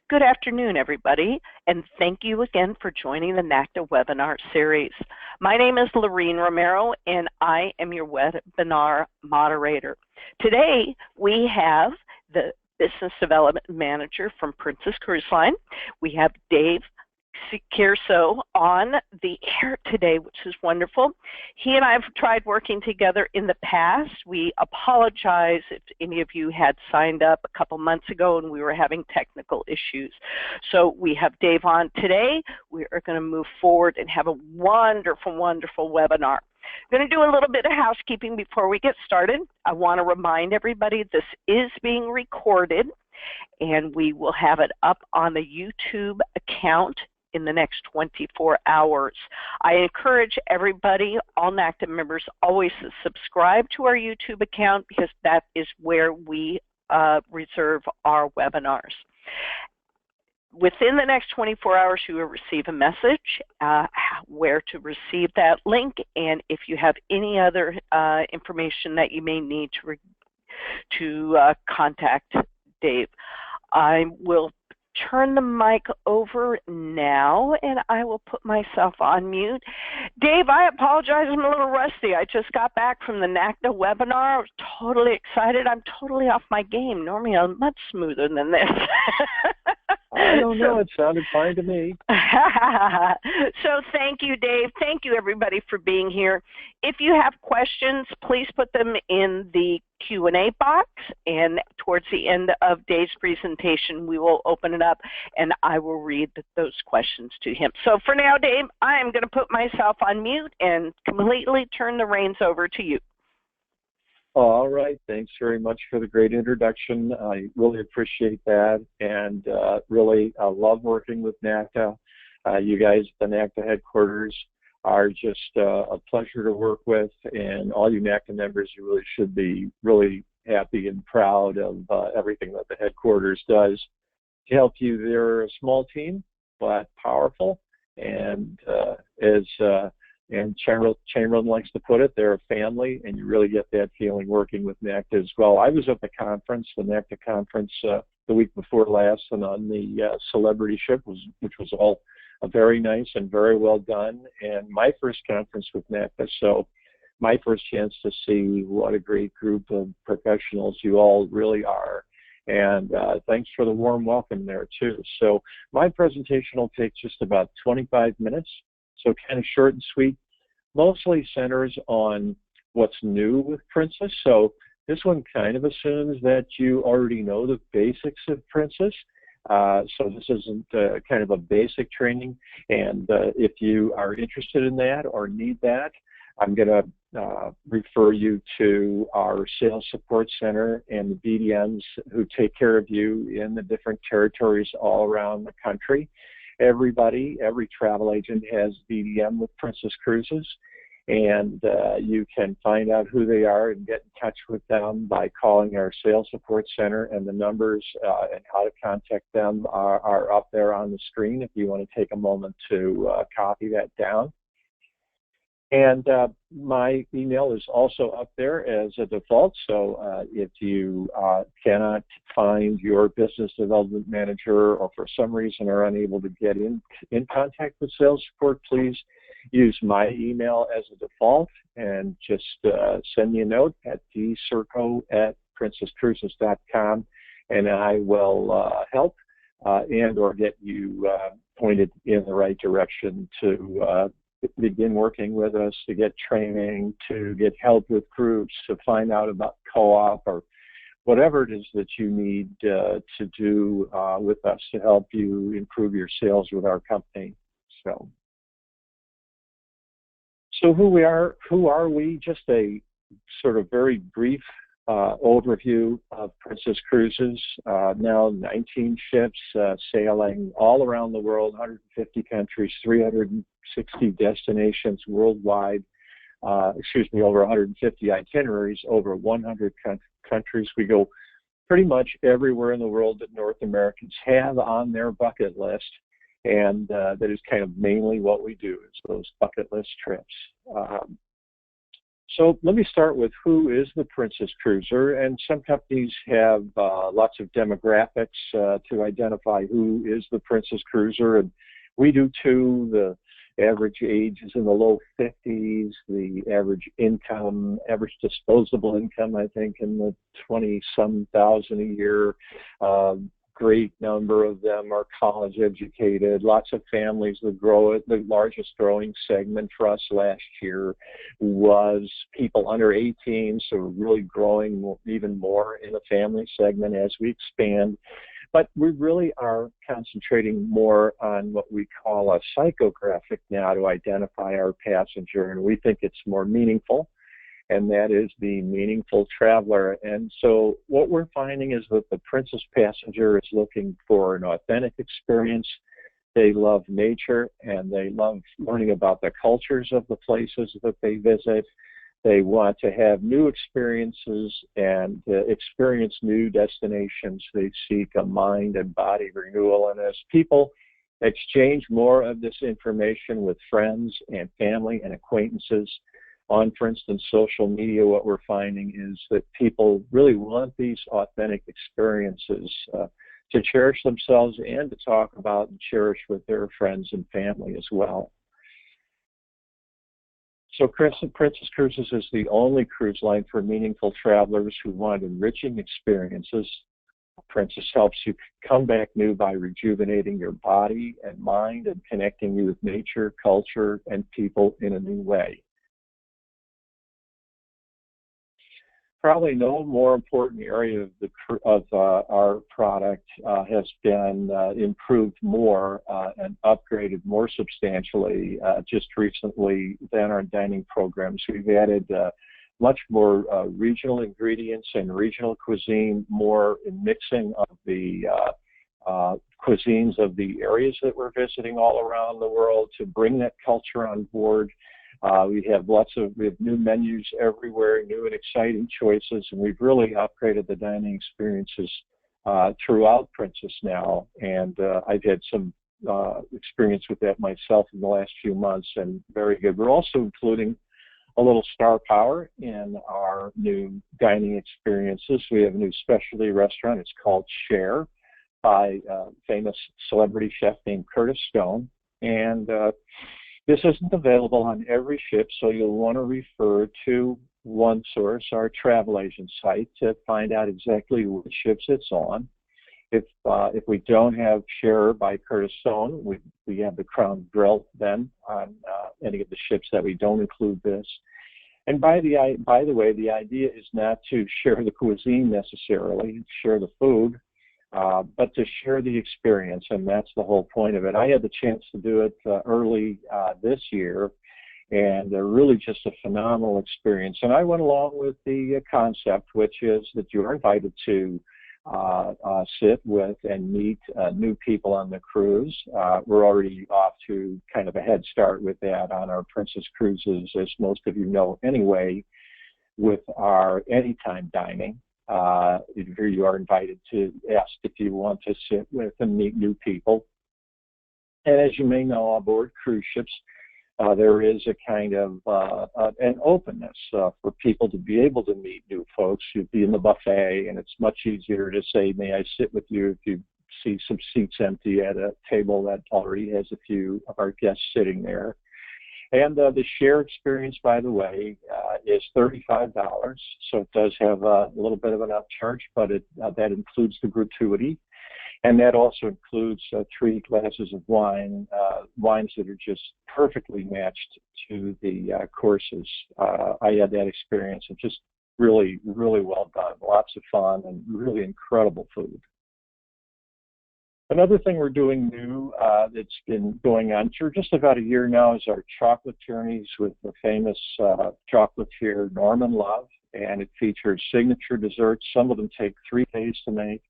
Good afternoon, everybody, and thank you again for joining the NACTA webinar series. My name is Lorene Romero, and I am your webinar moderator. Today, we have the Business Development Manager from Princess Cruise Line. We have Dave Kirso on the air today, which is wonderful. He and I have tried working together in the past. We apologize if any of you had signed up a couple months ago and we were having technical issues. So we have Dave on today. We are going to move forward and have a wonderful, wonderful webinar. I'm going to do a little bit of housekeeping before we get started. I want to remind everybody this is being recorded and we will have it up on the YouTube account in the next 24 hours. I encourage everybody, all NACTA members, always to subscribe to our YouTube account because that is where we reserve our webinars. Within the next 24 hours, you will receive a message where to receive that link, and if you have any other information that you may need to contact Dave. I will turn the mic over now, and I will put myself on mute. Dave, I apologize, I'm a little rusty. I just got back from the NACTA webinar. I was totally excited. I'm totally off my game. Normally I'm much smoother than this. I don't know. It sounded fine to me. So thank you, Dave. Thank you, everybody, for being here. If you have questions, please put them in the Q&A box, and towards the end of Dave's presentation, we will open it up, and I will read those questions to him. So for now, Dave, I am going to put myself on mute and completely turn the reins over to you. All right. Thanks very much for the great introduction. I really appreciate that, and really love working with NACTA. You guys at the NACTA headquarters are just a pleasure to work with, and all you NACTA members, you really should be really happy and proud of everything that the headquarters does to help you. They're a small team, but powerful, and Chamberlain likes to put it, they're a family, and you really get that feeling working with NACTA as well. I was at the conference, the NACTA conference, the week before last, and on the celebrity ship, which was all very nice and very well done, and my first conference with NACTA, so my first chance to see what a great group of professionals you all really are. And thanks for the warm welcome there, too. So my presentation will take just about 25 minutes, so kind of short and sweet, mostly centers on what's new with Princess. So this one kind of assumes that you already know the basics of Princess. So this isn't kind of a basic training. And if you are interested in that or need that, I'm going to refer you to our sales support center and the BDMs who take care of you in the different territories all around the country. Every travel agent has BDM with Princess Cruises, and you can find out who they are and get in touch with them by calling our sales support center, and the numbers and how to contact them are up there on the screen if you want to take a moment to copy that down. And my email is also up there as a default, so if you cannot find your business development manager or for some reason are unable to get in contact with sales support, please use my email as a default and just send me a note at dcirco@princesscruises.com, and I will help and or get you pointed in the right direction to begin working with us, to get training, to get help with groups, to find out about co-op or whatever it is that you need to do with us to help you improve your sales with our company. So who are we? Just a sort of very brief overview of Princess Cruises. Now 19 ships sailing all around the world, 150 countries, 360 destinations worldwide, over 150 itineraries, over 100 countries. We go pretty much everywhere in the world that North Americans have on their bucket list, and that is kind of mainly what we do, is those bucket list trips. So let me start with who is the Princess Cruiser, and some companies have lots of demographics to identify who is the Princess Cruiser, and we do too. The average age is in the low 50s, the average income, average disposable income, I think, in the 20-some thousand a year. Great number of them are college educated, lots of families that grow it. The largest growing segment for us last year was people under 18, so we're really growing even more in the family segment as we expand. But we really are concentrating more on what we call a psychographic now to identify our passenger, and we think it's more meaningful, and that is the meaningful traveler. And so what we're finding is that the Princess passenger is looking for an authentic experience. They love nature, and they love learning about the cultures of the places that they visit. They want to have new experiences and experience new destinations. They seek a mind and body renewal. And as people exchange more of this information with friends and family and acquaintances on, for instance, social media, what we're finding is that people really want these authentic experiences to cherish themselves and to talk about and cherish with their friends and family as well. So Princess Cruises is the only cruise line for meaningful travelers who want enriching experiences. Princess helps you come back new by rejuvenating your body and mind and connecting you with nature, culture, and people in a new way. Probably no more important area of our product has been improved more and upgraded more substantially just recently than our dining programs. We've added much more regional ingredients and regional cuisine, more mixing of the cuisines of the areas that we're visiting all around the world to bring that culture on board. We have new menus everywhere, new and exciting choices, and we've really upgraded the dining experiences throughout Princess now. And I've had some experience with that myself in the last few months, and very good. We're also including a little star power in our new dining experiences. We have a new specialty restaurant. It's called Share by famous celebrity chef named Curtis Stone. And this isn't available on every ship, so you'll want to refer to one source, our travel agent site, to find out exactly which ships it's on. If we don't have Share by Curtis Stone, we have the Crown Grill then on any of the ships that we don't include this. And by the way, the idea is not to share the cuisine necessarily, share the food, but to share the experience, and that's the whole point of it. I had the chance to do it early this year, and really just a phenomenal experience. And I went along with the concept, which is that you're invited to sit with and meet new people on the cruise. We're already off to kind of a head start with that on our Princess Cruises, as most of you know anyway, with our anytime dining. Here you are invited to ask if you want to sit with and meet new people. And as you may know, aboard cruise ships, there is a kind of an openness for people to be able to meet new folks. You'd be in the buffet, and it's much easier to say, may I sit with you, if you see some seats empty at a table that already has a few of our guests sitting there. And the Share experience, by the way, is $35, so it does have a little bit of an upcharge, but that includes the gratuity. And that also includes 3 glasses of wine, wines that are just perfectly matched to the courses. I had that experience, and just really, really well done. Lots of fun and really incredible food. Another thing we're doing new that's been going on for just about a year now is our chocolate journeys with the famous chocolatier Norman Love, and it features signature desserts. Some of them take 3 days to make.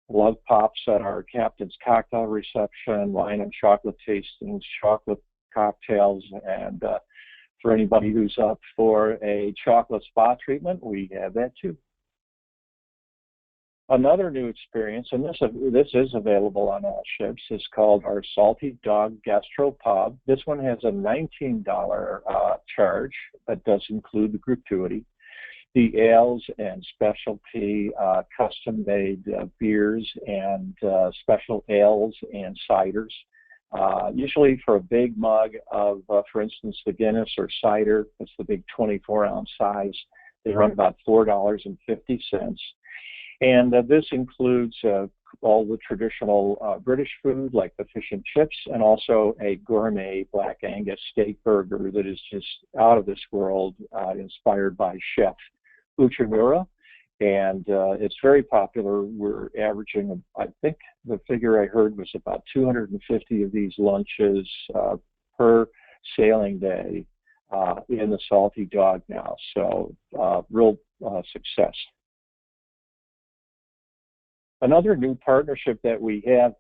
Love pops at our captain's cocktail reception, wine and chocolate tastings, chocolate cocktails, and for anybody who's up for a chocolate spa treatment, we have that too. Another new experience, and this is available on all ships, is called our Salty Dog Gastropub. This one has a $19 charge, but does include the gratuity. The ales and specialty custom-made beers and special ales and ciders. Usually for a big mug of, for instance, the Guinness or cider, it's the big 24-ounce size, they run about $4.50. And this includes all the traditional British food like the fish and chips, and also a gourmet Black Angus steak burger that is just out of this world, inspired by Chef Uchimura. And it's very popular. We're averaging, I think the figure I heard was about 250 of these lunches per sailing day in the Salty Dog now. So real success. Another new partnership that we have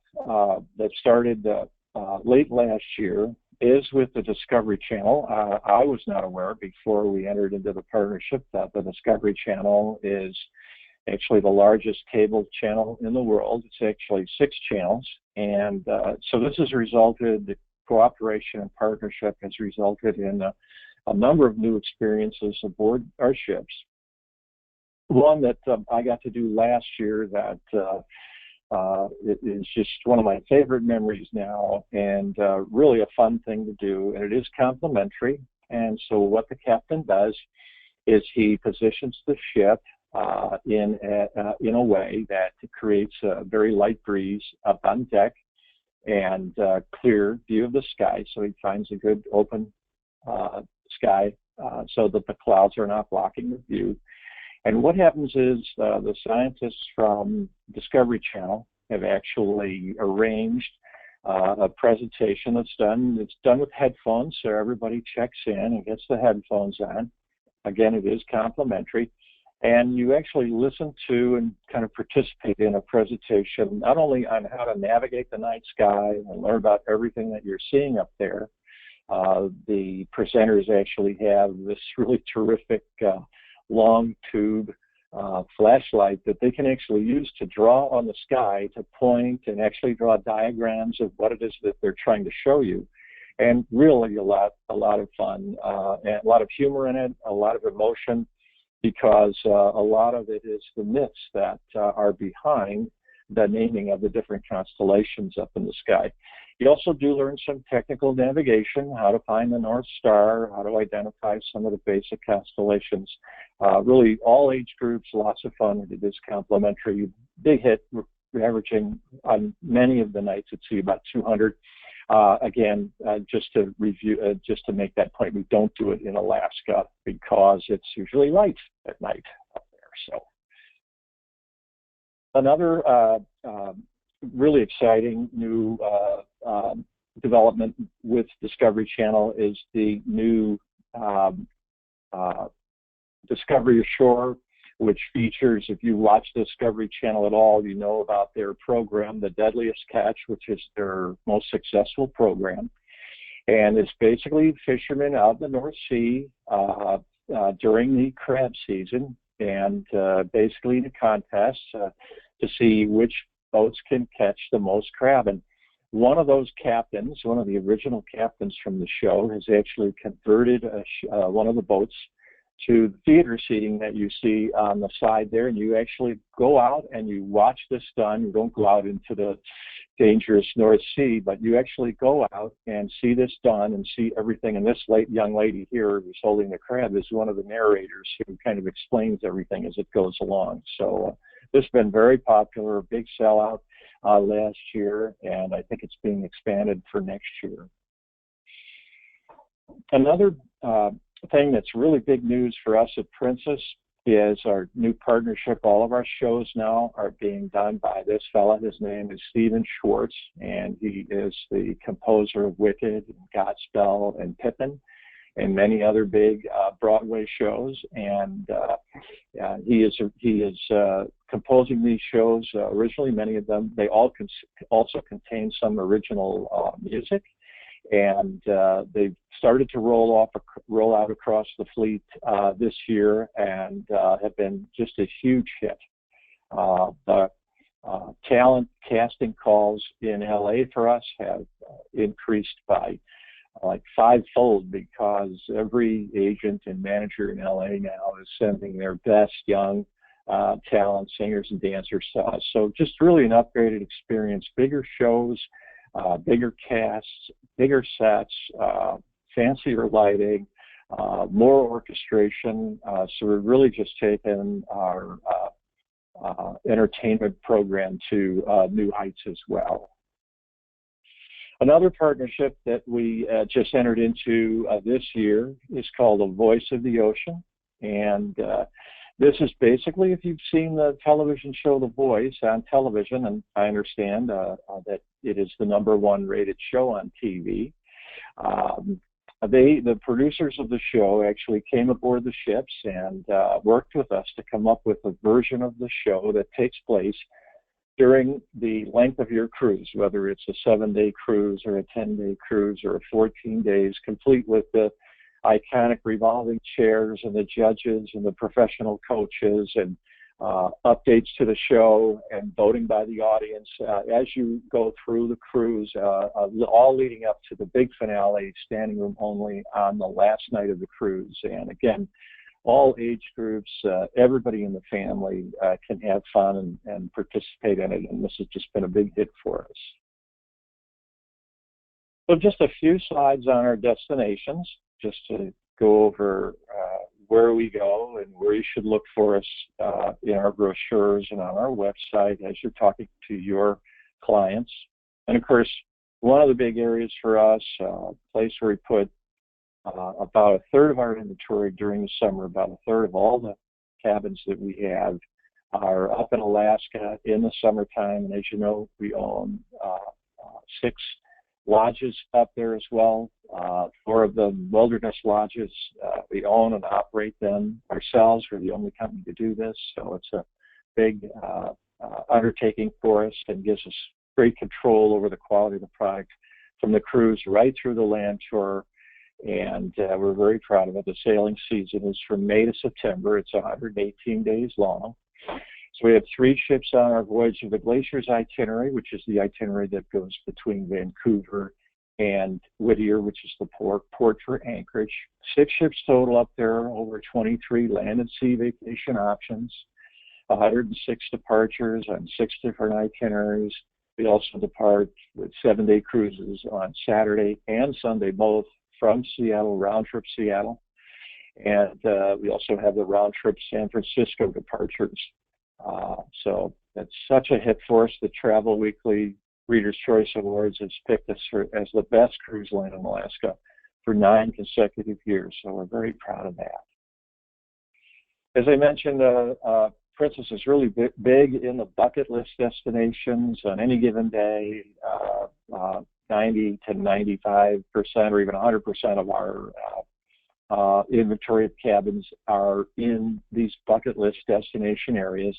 that started late last year is with the Discovery Channel. I was not aware before we entered into the partnership that the Discovery Channel is actually the largest cable channel in the world. It's actually 6 channels. And so this has resulted, the cooperation and partnership has resulted in a number of new experiences aboard our ships. One that I got to do last year that it is just one of my favorite memories now, and really a fun thing to do, and it is complimentary. And so what the captain does is he positions the ship in a way that creates a very light breeze up on deck and clear view of the sky, so he finds a good open sky so that the clouds are not blocking the view. And what happens is the scientists from Discovery Channel have actually arranged a presentation that's done. It's done with headphones, so everybody checks in and gets the headphones on. Again, it is complimentary. And you actually listen to and kind of participate in a presentation, not only on how to navigate the night sky and learn about everything that you're seeing up there. The presenters actually have this really terrific long tube flashlight that they can actually use to draw on the sky, to point and actually draw diagrams of what it is that they're trying to show you. And really a lot of fun, and a lot of humor in it, a lot of emotion, because a lot of it is the myths that are behind the naming of the different constellations up in the sky. You also do learn some technical navigation, how to find the North Star, how to identify some of the basic constellations. Really, all age groups, lots of fun. It is complimentary. Big hit. We're averaging on many of the nights at sea about 200. Again, just to review, just to make that point, we don't do it in Alaska because it's usually light at night up there. So another really exciting new development with Discovery Channel is the new Discovery Ashore, which features, if you watch Discovery Channel at all, you know about their program, The Deadliest Catch, which is their most successful program. And it's basically fishermen out in the North Sea during the crab season, and basically in a contest to see which boats can catch the most crab. And one of those captains, one of the original captains from the show, has actually converted one of the boats to the theater seating that you see on the side there, and you actually go out and you watch this done. You don't go out into the dangerous North Sea, but you actually go out and see this done and see everything. And this young lady here who's holding the crab is one of the narrators who kind of explains everything as it goes along. So this has been very popular, a big sellout last year, and I think it's being expanded for next year. Another thing that's really big news for us at Princess is our new partnership. All of our shows now are being done by this fella. His name is Stephen Schwartz, and he is the composer of Wicked, and Godspell, and Pippin, and many other big Broadway shows. And he is composing these shows originally. Many of them, they all also contain some original music. And they've started to roll out across the fleet this year, and have been just a huge hit. The talent casting calls in LA for us have increased by like fivefold, because every agent and manager in LA now is sending their best young talent, singers and dancers to us. So just really an upgraded experience, bigger shows, bigger casts, bigger sets, fancier lighting, more orchestration. So we're really just taken our entertainment program to new heights as well. Another partnership that we just entered into this year is called The Voice of the Ocean. And this is basically, if you've seen the television show The Voice on television, and I understand that it is the #1 rated show on TV, the producers of the show actually came aboard the ships and worked with us to come up with a version of the show that takes place during the length of your cruise, whether it's a 7-day cruise or a 10-day cruise or a 14 days, complete with the iconic revolving chairs and the judges and the professional coaches and updates to the show and voting by the audience as you go through the cruise, all leading up to the big finale, standing room only on the last night of the cruise. And again, all age groups, everybody in the family can have fun and participate in it, and this has just been a big hit for us. So just a few slides on our destinations, just to go over where we go and where you should look for us in our brochures and on our website as you're talking to your clients. And of course, one of the big areas for us, a place where we put about a third of our inventory during the summer, about a third of all the cabins that we have are up in Alaska in the summertime. And as you know, we own 6 lodges up there as well. 4 of them wilderness lodges. We own and operate them ourselves. We're the only company to do this, so it's a big undertaking for us and gives us great control over the quality of the product from the cruise right through the land tour. And we're very proud of it. The sailing season is from May to September. It's 118 days long. So we have 3 ships on our Voyage of the Glaciers itinerary, which is the itinerary that goes between Vancouver and Whittier, which is the port for Anchorage. 6 ships total up there, over 23 land and sea vacation options, 106 departures on 6 different itineraries. We also depart with 7-day cruises on Saturday and Sunday, both from Seattle, round-trip Seattle. And we also have the round-trip San Francisco departures. So that's such a hit for us. The Travel Weekly Reader's Choice Awards has picked us as the best cruise line in Alaska for 9 consecutive years. So we're very proud of that. As I mentioned, Princess is really big in the bucket list destinations. On any given day, 90 to 95% or even 100% of our inventory of cabins are in these bucket list destination areas.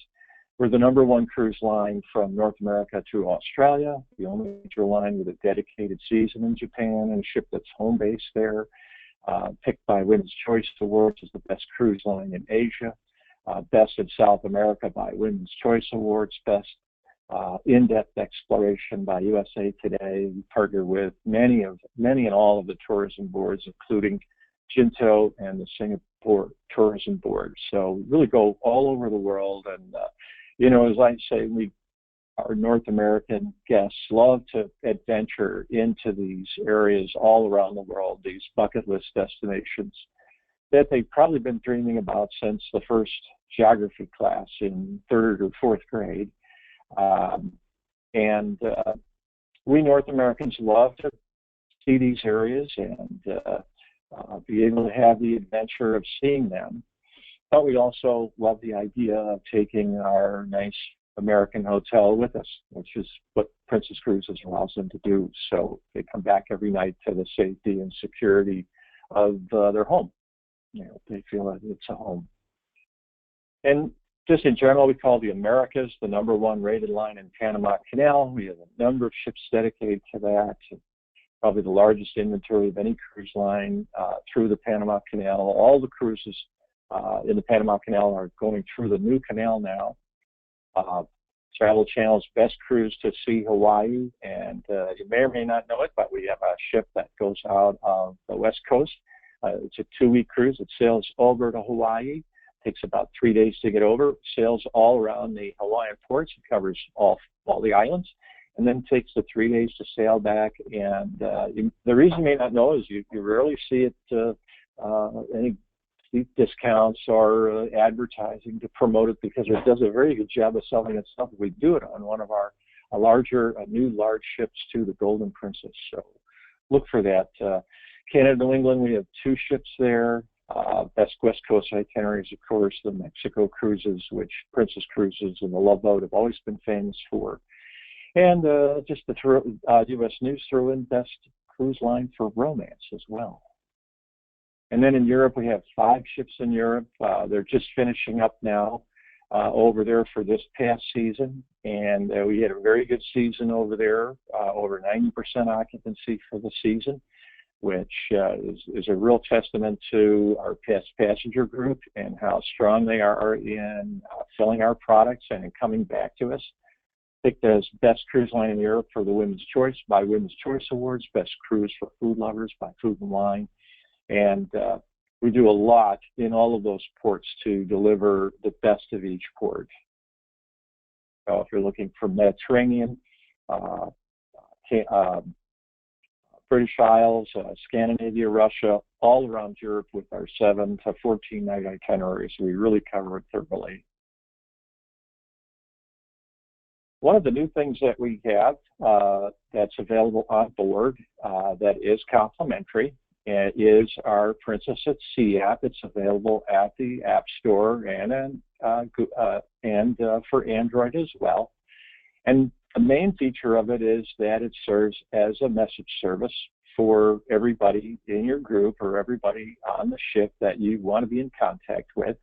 We're the #1 cruise line from North America to Australia, the only major line with a dedicated season in Japan and a ship that's home based there, picked by Women's Choice Awards as the best cruise line in Asia, best in South America by Women's Choice Awards, best in-depth exploration by USA Today. We partner with many and all of the tourism boards, including Jinto and the Singapore Tourism Board. So we really go all over the world. And, as I say, our North American guests love to adventure into these areas all around the world, these bucket list destinations that they've probably been dreaming about since the first geography class in 3rd or 4th grade. We North Americans love to see these areas and be able to have the adventure of seeing them. But we also love the idea of taking our nice American hotel with us, which is what Princess Cruises allows them to do. So they come back every night to the safety and security of their home. They feel that it's a home. And just in general, we call the Americas the #1 rated line in Panama Canal. We have a number of ships dedicated to that. Probably the largest inventory of any cruise line through the Panama Canal. All the cruises in the Panama Canal are going through the new canal now. Travel Channel's Best Cruise to See Hawaii, and you may or may not know it, but we have a ship that goes out of the West Coast. It's a 2-week cruise. It sails over to Hawaii. Takes about 3 days to get over. Sails all around the Hawaiian ports. It covers all the islands, and then takes the 3 days to sail back. And the reason you may not know is you rarely see it any deep discounts or advertising to promote it, because it does a very good job of selling itself. We do it on one of our new large ships too, the Golden Princess. So look for that. Canada, New England, we have 2 ships there. Best West Coast itineraries, of course, the Mexico cruises, which Princess Cruises and the Love Boat have always been famous for. And just the U.S. News throw in Best Cruise Line for Romance as well. And then in Europe, we have 5 ships in Europe. They're just finishing up now over there for this past season. And we had a very good season over there, over 90% occupancy for the season, which is a real testament to our past passenger group and how strong they are in filling our products and in coming back to us. Picked as Best Cruise Line in Europe for the Women's Choice by Women's Choice Awards, Best Cruise for Food Lovers by Food and Wine. And we do a lot in all of those ports to deliver the best of each port. So if you're looking for Mediterranean, British Isles, Scandinavia, Russia, all around Europe with our 7 to 14 night itineraries, we really cover it thoroughly. One of the new things that we have that's available on board that is complimentary is our Princess at Sea app. It's available at the App Store and for Android as well. And the main feature of it is that it serves as a message service for everybody in your group or everybody on the ship that you want to be in contact with.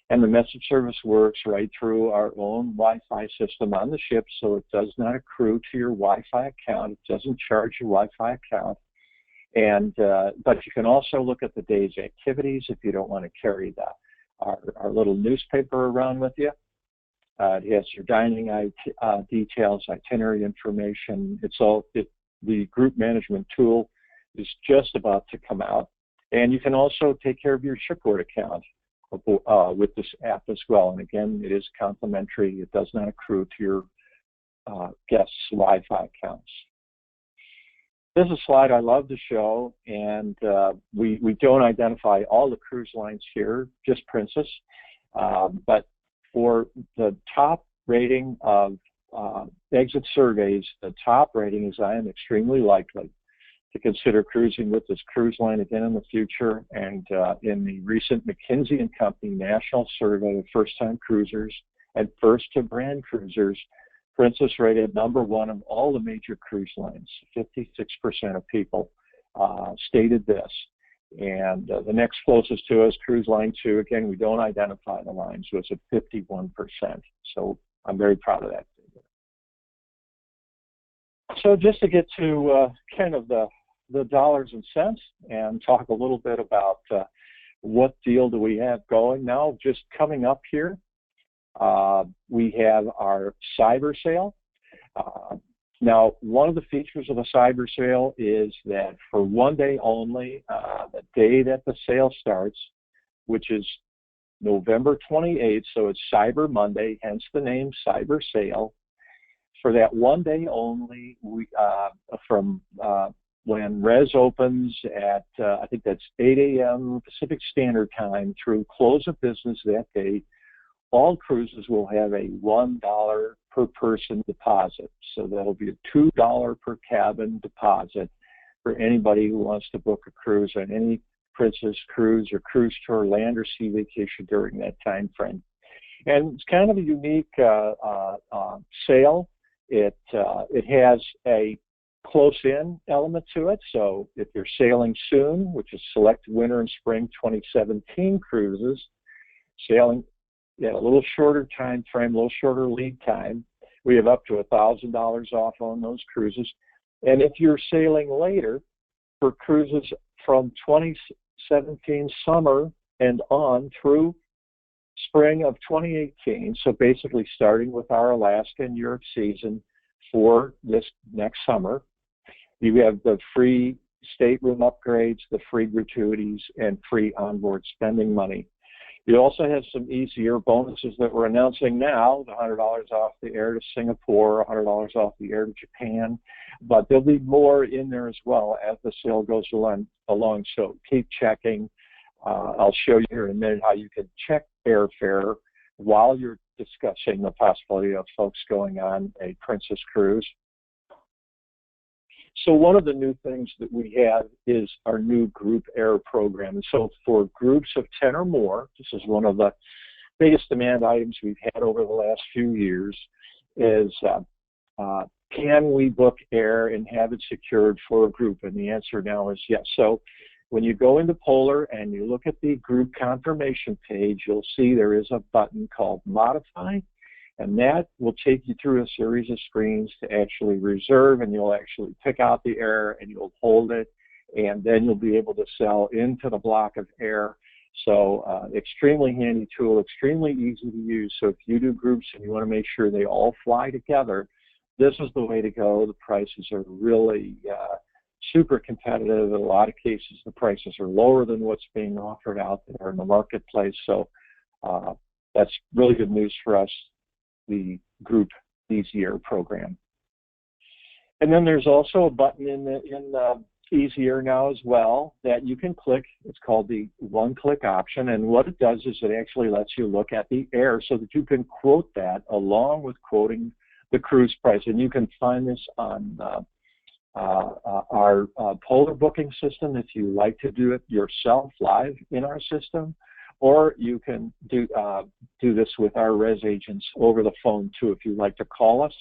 And the message service works right through our own Wi-Fi system on the ship, so it does not accrue to your Wi-Fi account. It doesn't charge your Wi-Fi account. And but you can also look at the day's activities if you don't want to carry our little newspaper around with you. It has your dining details, itinerary information. The group management tool is just about to come out. And you can also take care of your shipboard account with this app as well. And again, it is complimentary. It does not accrue to your guests' Wi-Fi accounts. This is a slide I love to show, and we don't identify all the cruise lines here, just Princess. But for the top rating of exit surveys, the top rating is I am extremely likely to consider cruising with this cruise line again in the future. And in the recent McKinsey & Company National Survey of First-Time Cruisers and First-to-Brand Cruisers, Princess rated #1 of all the major cruise lines. 56% of people stated this. And the next closest to us, Cruise Line 2, again, we don't identify the lines, was at 51%. So I'm very proud of that figure. So just to get to kind of the dollars and cents and talk a little bit about what deal do we have going now, just coming up here. We have our cyber sale. Now, one of the features of the cyber sale is that for 1 day only, the day that the sale starts, which is November 28th, so it's Cyber Monday, hence the name Cyber Sale. For that 1 day only, we from when Res opens at, I think that's 8 a.m. Pacific Standard Time through close of business that day, all cruises will have a $1 per person deposit. So that'll be a $2 per cabin deposit for anybody who wants to book a cruise on any Princess cruise or cruise tour, land or sea vacation during that time frame. And it's kind of a unique sale. It has a close-in element to it. So if you're sailing soon, which is select winter and spring 2017 cruises, sailing a little shorter time frame, a little shorter lead time, we have up to $1,000 off on those cruises. And if you're sailing later for cruises from 2017 summer and on through spring of 2018, so basically starting with our Alaska and Europe season for this next summer, you have the free stateroom upgrades, the free gratuities, and free onboard spending money. You also have some easier bonuses that we're announcing now, the $100 off the air to Singapore, $100 off the air to Japan, but there'll be more in there as well as the sale goes along, so keep checking. I'll show you here in a minute how you can check airfare while you're discussing the possibility of folks going on a Princess cruise. So one of the new things that we have is our new group air program. And so for groups of 10 or more, this is one of the biggest demand items we've had over the last few years, is can we book air and have it secured for a group? And the answer now is yes. So when you go into Polar and you look at the group confirmation page, you'll see there is a button called Modify. And that will take you through a series of screens to actually reserve, and you'll actually pick out the air and you'll hold it, and then you'll be able to sell into the block of air. So extremely handy tool, extremely easy to use. So if you do groups and you want to make sure they all fly together, this is the way to go. The prices are really super competitive. In a lot of cases, the prices are lower than what's being offered out there in the marketplace. So that's really good news for us, the Group Easy Air program. And then there's also a button in Easy Air now as well that you can click. It's called the one-click option, and what it does is it actually lets you look at the air so that you can quote that along with quoting the cruise price. And you can find this on our Polar booking system if you like to do it yourself live in our system. Or you can do this with our res agents over the phone too. If you'd like to call us,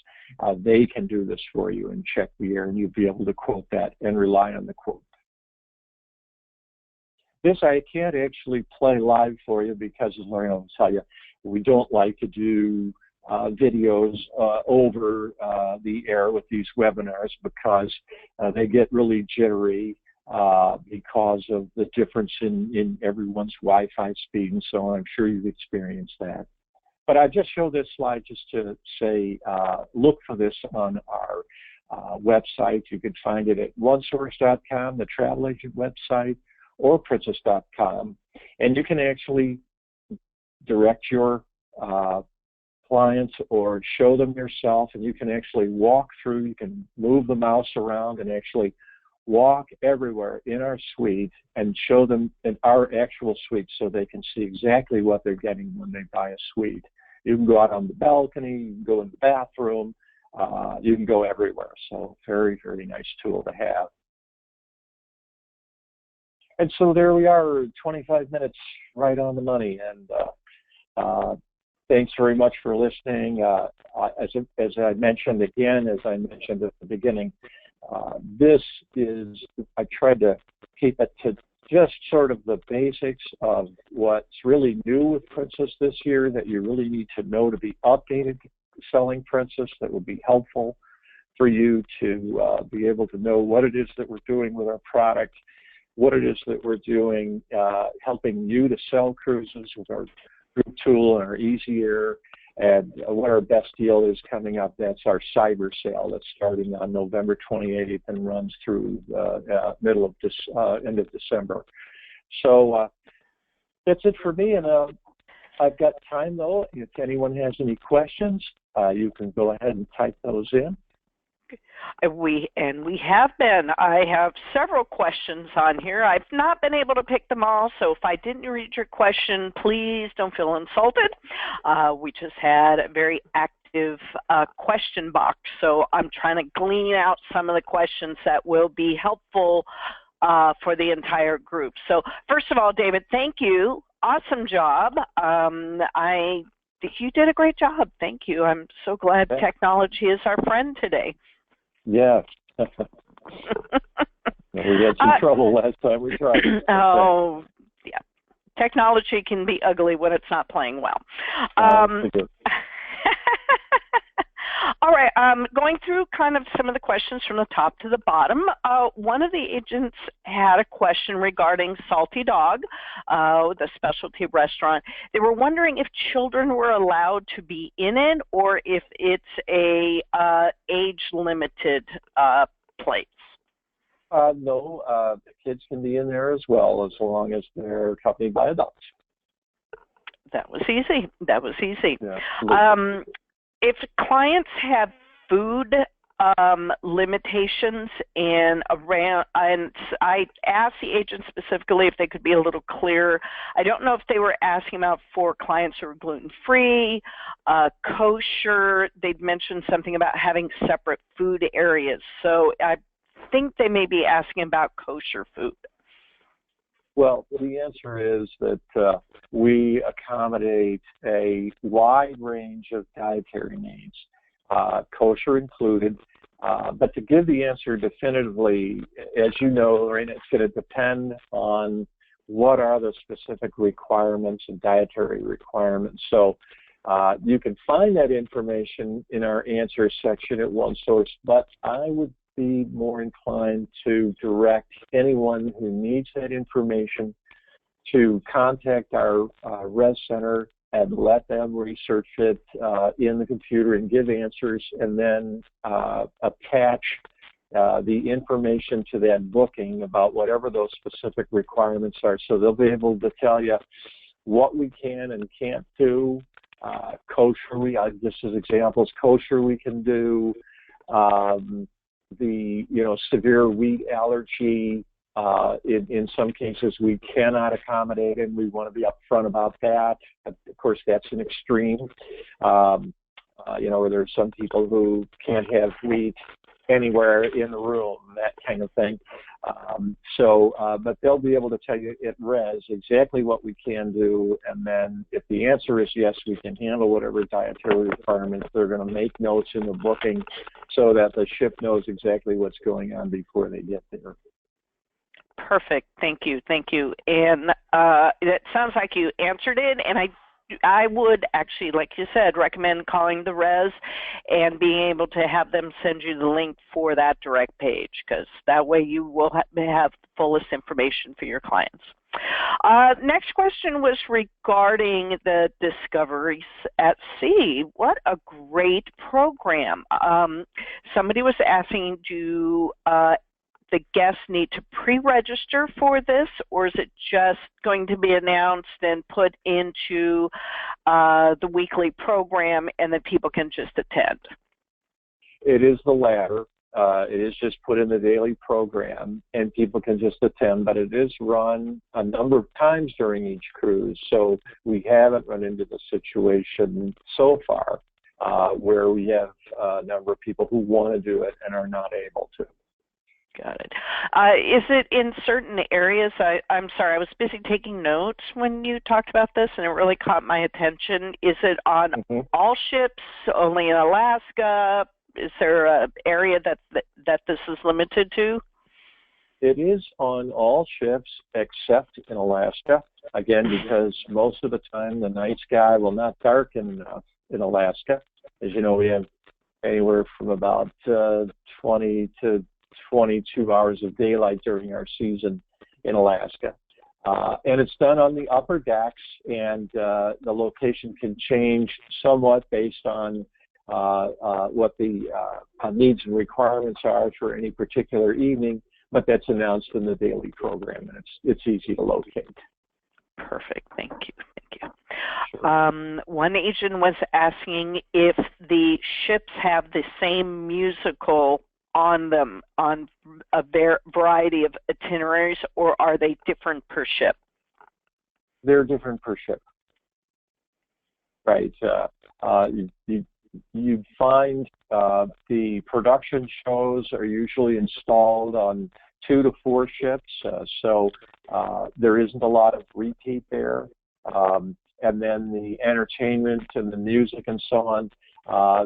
they can do this for you and check the air, and you'll be able to quote that and rely on the quote. This I can't actually play live for you because, as Lorraine will tell you, we don't like to do videos over the air with these webinars because they get really jittery. Because of the difference in everyone's Wi-Fi speed and so on. I'm sure you've experienced that. But I just show this slide just to say, look for this on our website. You can find it at onesource.com, the travel agent website, or princess.com. And you can actually direct your clients or show them yourself, and you can actually walk through. You can move the mouse around and actually walk everywhere in our suite and show them in our actual suite so they can see exactly what they're getting when they buy a suite. You can go out on the balcony, you can go in the bathroom, you can go everywhere. So very, very nice tool to have. And so there we are, 25 minutes right on the money. And thanks very much for listening. As I mentioned again, as I mentioned at the beginning, this is, I tried to keep it to just sort of the basics of what's really new with Princess this year that you really need to know to be updated selling Princess, that would be helpful for you to be able to know what it is that we're doing with our product, what it is that we're doing, helping you to sell cruises with our group tool and our Easy Air. And what our best deal is coming up, that's our cyber sale that's starting on November 28th and runs through middle of this end of December. So that's it for me, and I've got time though. If anyone has any questions, you can go ahead and type those in. We have been. I have several questions on here. I've not been able to pick them all, so if I didn't read your question, please don't feel insulted. We just had a very active question box, so I'm trying to glean out some of the questions that will be helpful for the entire group. So first of all, David, thank you. Awesome job. You did a great job. Thank you. I'm so glad technology is our friend today. Yeah. We had some trouble last time we tried. Oh, yeah. Technology can be ugly when it's not playing well. All All right, going through kind of some of the questions from the top to the bottom. One of the agents had a question regarding Salty Dog, the specialty restaurant. They were wondering if children were allowed to be in it or if it's a age-limited place. No, the kids can be in there as well, as long as they're accompanied by adults. That was easy. That was easy. Yeah. If clients have food limitations and I asked the agent specifically if they could be a little clearer. I don't know if they were asking about for clients who are gluten-free, kosher. They'd mentioned something about having separate food areas. So I think they may be asking about kosher food. Well, the answer is that we accommodate a wide range of dietary needs, kosher included. But to give the answer definitively, as you know, Lorraine, it's going to depend on what are the specific requirements and dietary requirements. So you can find that information in our answer section at OneSource, but I would be more inclined to direct anyone who needs that information to contact our Res Center and let them research it in the computer and give answers, and then attach the information to that booking about whatever those specific requirements are. So they'll be able to tell you what we can and can't do. Kosher, just as examples, kosher we can do. The severe wheat allergy, in some cases we cannot accommodate, and we want to be upfront about that. Of course, that's an extreme. Where there's some people who can't have wheat anywhere in the room, that kind of thing. But they'll be able to tell you at Res exactly what we can do, and then if the answer is yes, we can handle whatever dietary requirements. They're going to make notes in the booking so that the ship knows exactly what's going on before they get there. Perfect. Thank you. Thank you. And it sounds like you answered it, and I would actually, like you said, recommend calling the Res and being able to have them send you the link for that direct page, because that way you will have the fullest information for your clients. Next question was regarding the Discoveries at Sea. What a great program. Somebody was asking, do the guests need to pre-register for this, or is it just going to be announced and put into the weekly program and then people can just attend? It is the latter. It is just put in the daily program and people can just attend, but it is run a number of times during each cruise, so we haven't run into the situation so far where we have a number of people who want to do it and are not able to. Got it. Is it in certain areas? I'm sorry, I was busy taking notes when you talked about this, and it really caught my attention. Is it on all ships, only in Alaska? Is there an area that this is limited to? It is on all ships except in Alaska, again, because most of the time the night sky will not darken enough in Alaska. As you know, we have anywhere from about 20 to 22 hours of daylight during our season in Alaska. And it's done on the upper decks, and the location can change somewhat based on what the needs and requirements are for any particular evening, but that's announced in the daily program, and it's easy to locate. Perfect. Thank you. Thank you. Sure. One agent was asking if the ships have the same musical on them on a variety of itineraries, or are they different per ship? They're different per ship. Right. You'd find the production shows are usually installed on 2 to 4 ships, so there isn't a lot of repeat there. And then the entertainment and the music and so on,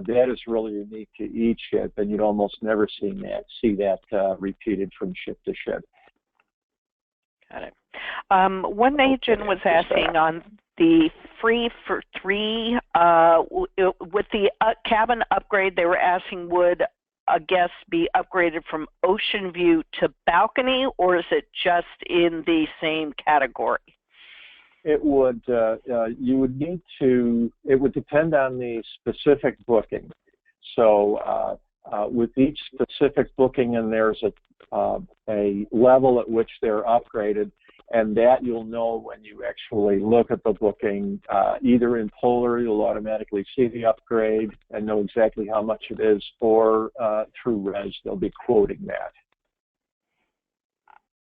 that is really unique to each ship, and you'd almost never see that repeated from ship to ship. Got it. One agent was asking on the free for three, with the cabin upgrade, they were asking, would a guest be upgraded from ocean view to balcony, or is it just in the same category? It would, you would need to, it would depend on the specific booking. So with each specific booking, and there's a level at which they're upgraded, and that you'll know when you actually look at the booking. Either in Polar, you'll automatically see the upgrade and know exactly how much it is, or through Res, they'll be quoting that.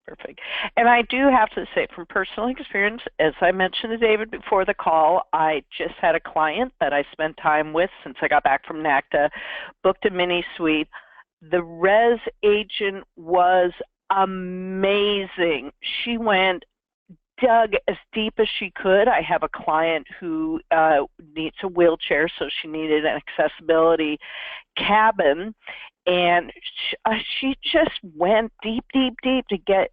Perfect. And I do have to say, from personal experience, as I mentioned to David before the call, I just had a client that I spent time with since I got back from NACTA, booked a mini suite. The Res agent was amazing. She dug as deep as she could. I have a client who needs a wheelchair, so she needed an accessibility cabin, and she just went deep, deep, deep to get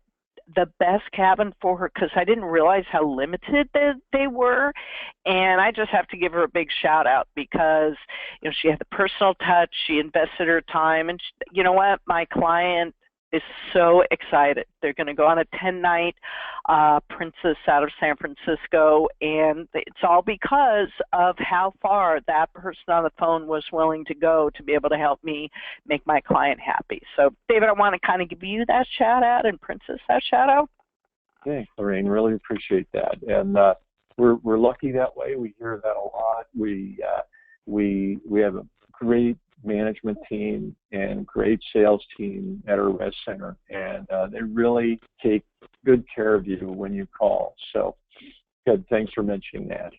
the best cabin for her, because I didn't realize how limited they were. And I just have to give her a big shout out, because she had the personal touch, she invested her time, and you know what, my client is so excited. They're going to go on a 10-night Princess out of San Francisco, and it's all because of how far that person on the phone was willing to go to be able to help me make my client happy. So, David, I want to kind of give you that shout out, and Princess that shout out. Thanks, Lorraine. Really appreciate that. And we're lucky that way. We hear that a lot. We have a great management team and great sales team at our Res Center, and they really take good care of you when you call. So good, thanks for mentioning that.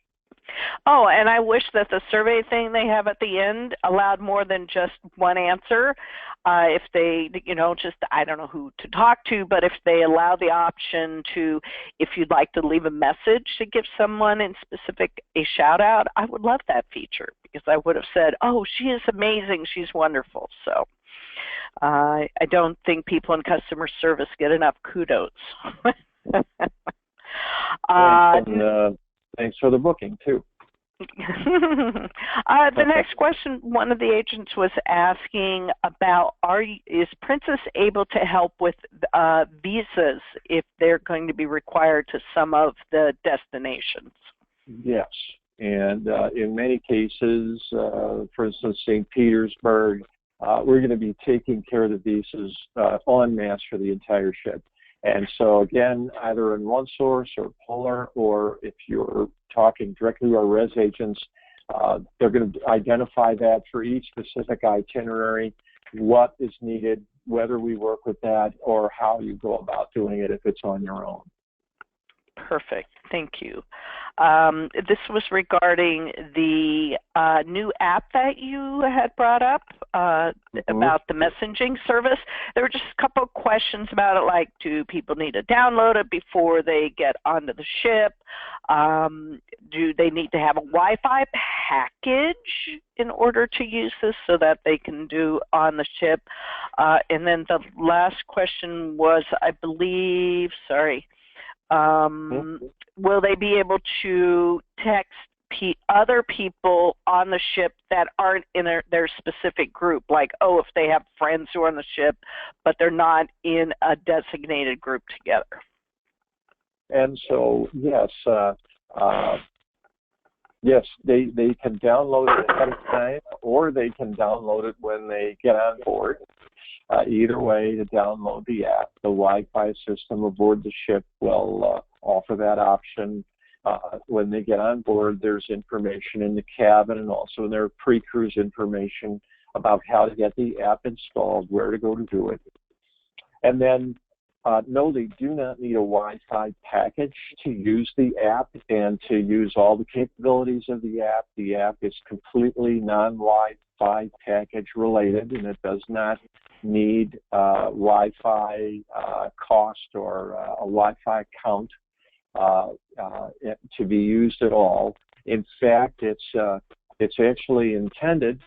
Oh, and I wish that the survey thing they have at the end allowed more than just one answer. If they, just, I don't know who to talk to, but if they allow the option to, if you'd like to leave a message to give someone in specific a shout out, I would love that feature, because I would have said, oh, she is amazing, she's wonderful. So I don't think people in customer service get enough kudos. Thanks for the booking, too. The next question, one of the agents was asking about, is Princess able to help with visas if they're going to be required to some of the destinations? Yes, and in many cases, for instance, St. Petersburg, we're going to be taking care of the visas en masse for the entire ship. And so, again, either in OneSource or Polar, or if you're talking directly to our Res agents, they're going to identify that for each specific itinerary, what is needed, whether we work with that, or how you go about doing it if it's on your own. Perfect. Thank you. This was regarding the new app that you had brought up about the messaging service. There were just a couple of questions about it, like, do people need to download it before they get onto the ship? Do they need to have a Wi-Fi package in order to use this so that they can do on the ship? And then the last question was, I believe, will they be able to text other people on the ship that aren't in their specific group? Like, if they have friends who are on the ship, but they're not in a designated group together. And so, yes, yes, they can download it ahead of time, or they can download it when they get on board. Either way, to download the app, the Wi-Fi system aboard the ship will offer that option. When they get on board, there's information in the cabin and also in their pre-cruise information about how to get the app installed, where to go to do it. And then, no, they do not need a Wi-Fi package to use the app and to use all the capabilities of the app. The app is completely non-Wi-Fi package related, and it does not need Wi-Fi cost or a Wi-Fi account to be used at all. In fact, it's actually intended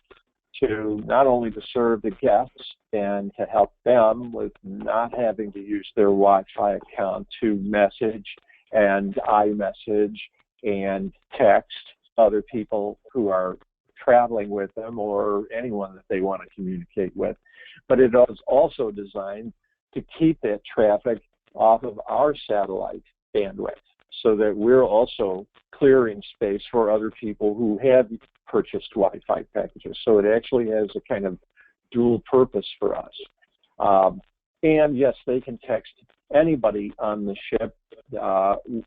to not only to serve the guests and to help them with not having to use their Wi-Fi account to message and iMessage and text other people who are traveling with them or anyone that they want to communicate with. But it is also designed to keep that traffic off of our satellite bandwidth so that we're also clearing space for other people who have purchased Wi-Fi packages. So it actually has a kind of dual purpose for us. And yes, they can text anybody on the ship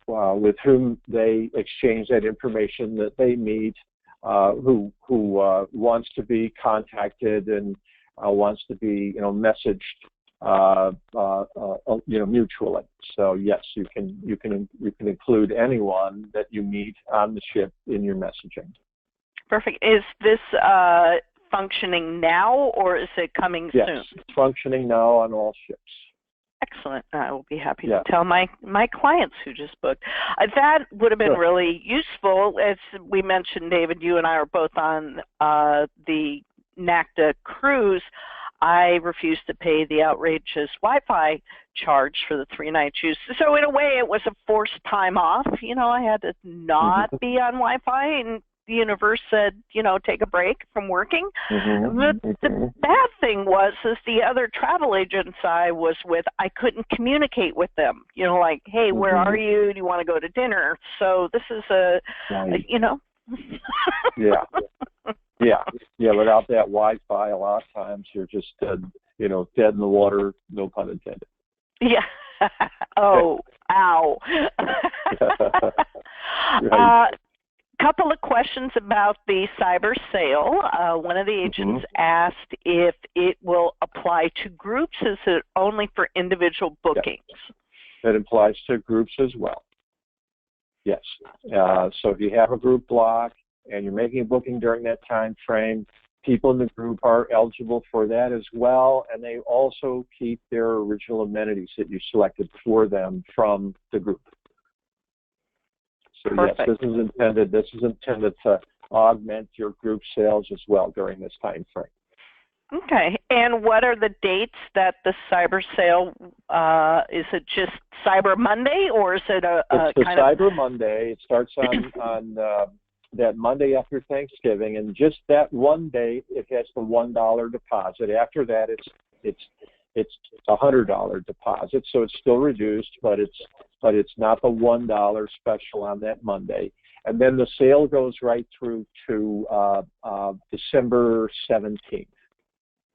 with whom they exchange that information that they meet, who wants to be contacted and wants to be messaged mutually. So yes, you can include anyone that you meet on the ship in your messaging. Perfect. Is this functioning now, or is it coming soon? Yes, it's functioning now on all ships. Excellent. I will be happy to tell my clients who just booked. That would have been really useful. As we mentioned, David, you and I are both on the NACTA cruise. I refused to pay the outrageous Wi-Fi charge for the 3 nights use. So in a way, it was a forced time off. I had to not be on Wi-Fi, and the universe said, take a break from working. The bad thing was, is the other travel agents I was with, I couldn't communicate with them. Like, hey, where are you? Do you want to go to dinner? So this is Yeah. Without that Wi-Fi, a lot of times you're just dead in the water, no pun intended. Yeah. Oh, ow. Right. Couple of questions about the cyber sale. One of the agents asked if it will apply to groups. Is it only for individual bookings? That applies to groups as well. Yes. So if you have a group block and you're making a booking during that time frame, people in the group are eligible for that as well, and they also keep their original amenities that you selected for them from the group. So Perfect. yes, this is intended to augment your group sales as well during this time frame. Okay. And what are the dates that the cyber sale, is it just Cyber Monday, or is it it's the Cyber Monday. It starts on that Monday after Thanksgiving, and just that one day it has the $1 deposit. After that, it's $100 deposit, so it's still reduced, but it's not the $1 special on that Monday. And then the sale goes right through to December 17th.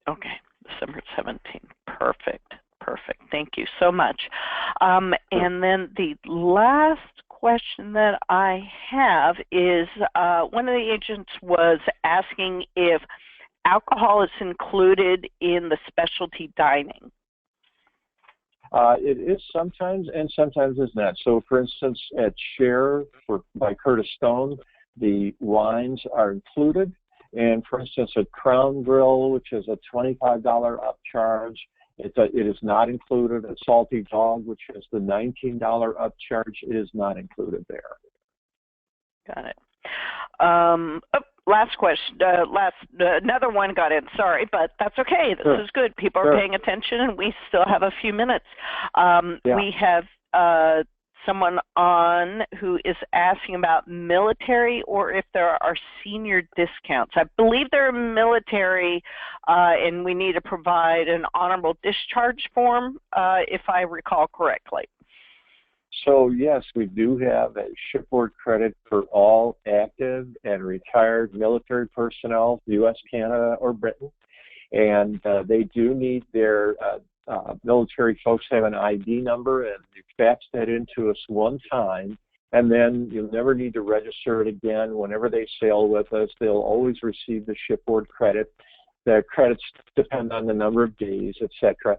Okay, December 17th. Perfect. Thank you so much. And then the last question that I have is one of the agents was asking if alcohol is included in the specialty dining. It is sometimes, and sometimes it's not. So, for instance, at Share by Curtis Stone, the wines are included. And, for instance, at Crown Grill, which is a $25 upcharge, it is not included. At Salty Dog, which is the $19 upcharge, it is not included there. Got it. Last question. Another one got in. Sorry, but that's okay. This is good. People are paying attention, and we still have a few minutes. We have someone on who is asking about military, or if there are senior discounts. I believe they're military, and we need to provide an honorable discharge form, if I recall correctly. So yes, we do have a shipboard credit for all active and retired military personnel, U.S., Canada, or Britain. And they do need their military folks have an ID number, and you fax that into us one time, and then you'll never need to register it again. Whenever they sail with us, they'll always receive the shipboard credit. The credits depend on the number of days, etc.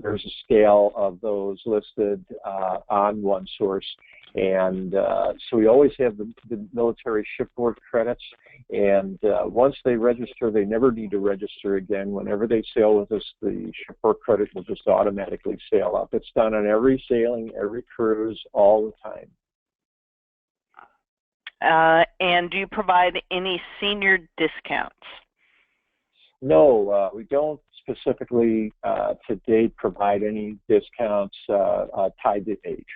There's a scale of those listed on OneSource, and so we always have the military shipboard credits, and once they register, they never need to register again. Whenever they sail with us, the shipboard credit will just automatically sail up. It's done on every sailing, every cruise, all the time. And do you provide any senior discounts? No, we don't specifically to date provide any discounts tied to age.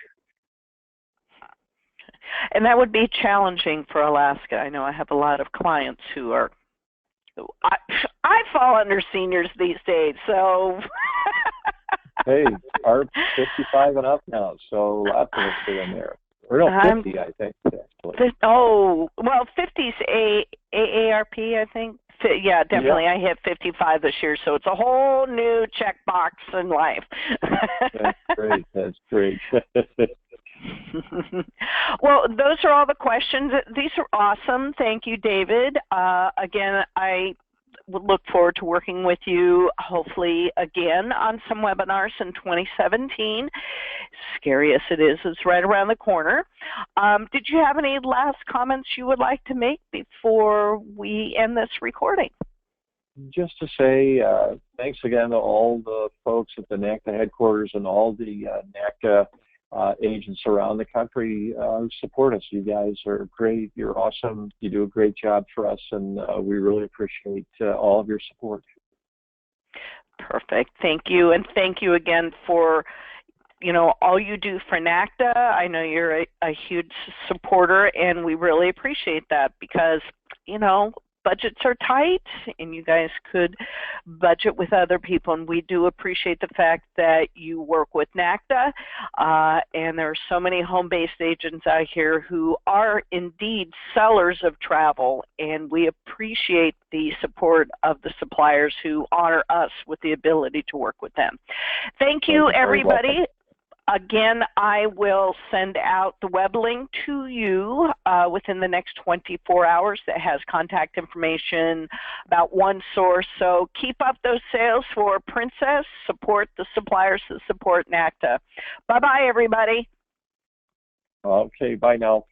And that would be challenging for Alaska. I know I have a lot of clients who are, I, I fall under seniors these days, so. Hey, our 55 and up now, so lots of us are in there. Or no, 50, I think, actually. Oh, well, 50's AARP, I think. Yeah, definitely. Yeah. I hit 55 this year, so it's a whole new checkbox in life. That's great. That's great. Well, those are all the questions. These are awesome. Thank you, David. Again, I look forward to working with you, hopefully, again on some webinars in 2017. Scary as it is, it's right around the corner. Did you have any last comments you would like to make before we end this recording? Just to say thanks again to all the folks at the NACTA headquarters and all the NACTA agents around the country who support us. You guys are great. You're awesome. You do a great job for us, and we really appreciate all of your support. Perfect. Thank you. And thank you again for all you do for NACTA. I know you're a huge supporter, and we really appreciate that because, budgets are tight, and you guys could budget with other people, and we do appreciate the fact that you work with NACTA, and there are so many home-based agents out here who are indeed sellers of travel, and we appreciate the support of the suppliers who honor us with the ability to work with them. Thank you, everybody. Again, I will send out the web link to you within the next 24 hours that has contact information about OneSource. So keep up those sales for Princess. Support the suppliers that support NACTA. Bye-bye, everybody. Okay, bye now.